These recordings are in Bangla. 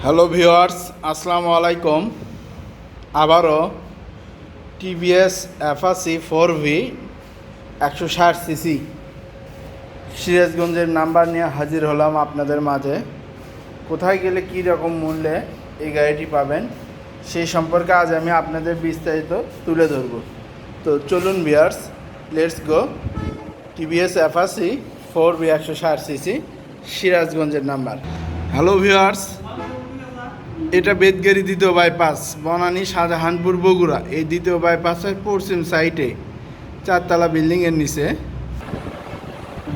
হ্যালো ভিউয়ার্স, আসসালামু আলাইকুম। আবারও টিভিএস অ্যাপাচি 4V 160 সিসি সিরাজগঞ্জের নাম্বার নিয়ে হাজির হলাম আপনাদের মাঝে। কোথায় গেলে কী রকম মূল্যে এই গাড়িটি পাবেন সেই সম্পর্কে আজ আমি আপনাদের বিস্তারিত তুলে ধরব। তো চলুন viewers, let's go. TVS Apache 4V 160 CC সিরাজগঞ্জের নাম্বার। হ্যালো ভিউয়ার্স, এটা বেদগাড়ি দ্বিতীয় বাইপাস, বনানী শাহজাহানপুর বগুড়া। এই দ্বিতীয় বাইপাসের পশ্চিম সাইডে 4তলা বিল্ডিংয়ের নিচে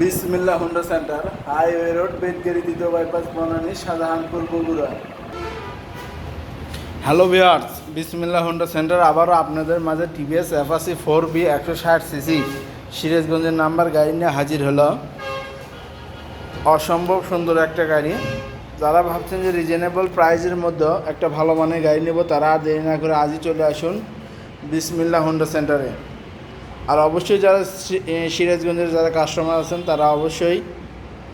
বিসমিল্লাহ হোন্ডা সেন্টার, হাইওয়ে রোড, বেদগাড়ি দ্বিতীয় bypass, Banani Shahjahanpur Bogura. Hello viewers, বিসমিল্লাহ হোন্ডা সেন্টার আবারও আপনাদের মাঝে টিভিএস অ্যাপাচি 4V 160 সিসি সিরাজগঞ্জের নাম্বার গাড়ি নিয়ে হাজির হলো। অসম্ভব সুন্দর একটা গাড়ি। যারা ভাবছেন যে রিজনেবল প্রাইসের মধ্যে একটা ভালো মানের গাড়ি নেব, তারা আর দেরি না করে আজই চলে আসুন বিসমিল্লাহ হোন্ডা সেন্টারে। আর অবশ্যই যারা সিরাজগঞ্জের যারা কাস্টমার আছেন তারা অবশ্যই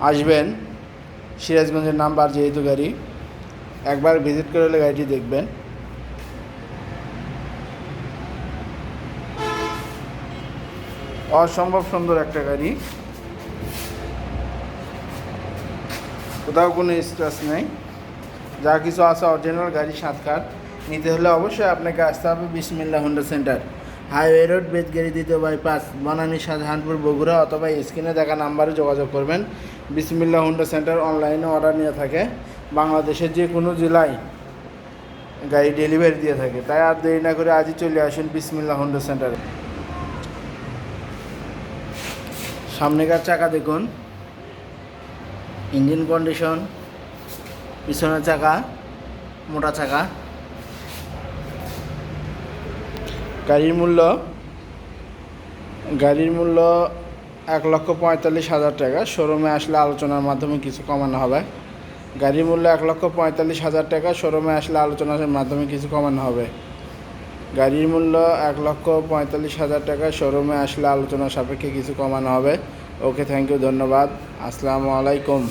আসবেন। সিরাজগঞ্জের নাম্বার যেহেতু গাড়ি, একবার ভিজিট করে হলে গাড়িটি দেখবেন। অসম্ভব সুন্দর একটা গাড়ি, কোথাও কোনো স্ক্র্যাচ নেই, যা কিছু আছে অরিজিনাল গাড়ি। 7 কাঠ নিতে হলে অবশ্যই আপনাকে আসতে হবে বিসমিল্লাহ হোন্ডা সেন্টার, হাইওয়ে রোড, বেদগাড়ি দ্বিতীয় বাইপাস, বনানী শাহজাহানপুর বগুড়া। অথবা স্ক্রিনে দেখা নাম্বারে যোগাযোগ করবেন। বিসমিল্লাহ হোন্ডা সেন্টার অনলাইনে অর্ডার নিয়ে থাকে, বাংলাদেশের যে কোনো জেলায় গাড়ি ডেলিভারি দিয়ে থাকে। তাই আর দেরি না করে আজই চলে আসুন বিসমিল্লাহ হোন্ডা সেন্টারে। সামনেকার চাকা দেখুন, ইঞ্জিন কন্ডিশন, পিছনের চাকা মোটা চাকা। গাড়ির মূল্য 1,45,000 টাকা। শোরুমে আসলে আলোচনার মাধ্যমে কিছু কমানো হবে। গাড়ির মূল্য 1,45,000 টাকা। শোরুমে আসলে আলোচনার মাধ্যমে কিছু কমানো হবে। গাড়ির মূল্য 1,45,000 টাকা। শোরুমে আসলে আলোচনা সাপেক্ষে কিছু কমানো হবে। ওকে, থ্যাংক ইউ, ধন্যবাদ, আসসালামু আলাইকুম।